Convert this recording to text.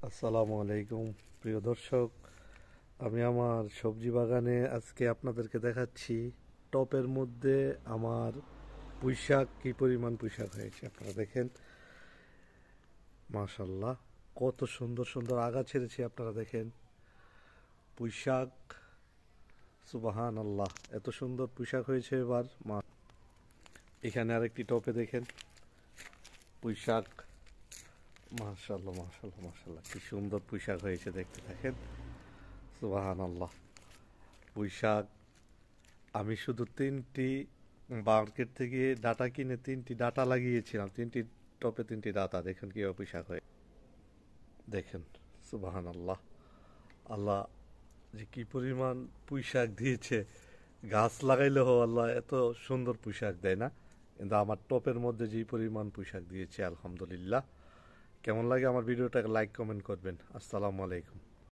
আসসালামু আলাইকুম প্রিয় দর্শক। আমি আমার সবজি বাগানে আজকে আপনাদেরকে দেখাচ্ছি টপের মধ্যে আমার পুঁইশাক কি পরিমাণ পুঁইশাক হয়েছে। আপনারা দেখেন, মাশাল্লাহ, কত সুন্দর সুন্দর আগা ছেড়েছি। আপনারা দেখেন পুঁইশাক, সুবাহান আল্লাহ, এত সুন্দর পুঁইশাক হয়েছে এবার। এখানে আরেকটি টপে দেখেন পুঁইশাক, মাশাল্লাহ মাশাল্লাহ মাশাল্লাহ, কি সুন্দর পুঁইশাক হয়েছে, দেখতে থাকেন, সুবাহান আল্লাহ। পুঁইশাক আমি শুধু তিনটি মার্কেট থেকে ডাটা কিনে তিনটি ডাটা লাগিয়েছিলাম, তিনটি টপে তিনটি ডাটা। দেখেন কীভাবে পুঁইশাক হয়ে, দেখেন, সুবাহান আল্লাহ। আল্লাহ যে কি পরিমাণ পুঁইশাক দিয়েছে, গাছ লাগাইলেও আল্লাহ এত সুন্দর পুঁইশাক দেয় না, কিন্তু আমার টপের মধ্যে যে পরিমাণ পুঁইশাক দিয়েছে, আলহামদুলিল্লাহ। কেমন লাগে আমার ভিডিওটাকে লাইক কমেন্ট করবেন। আসসালামু আলাইকুম।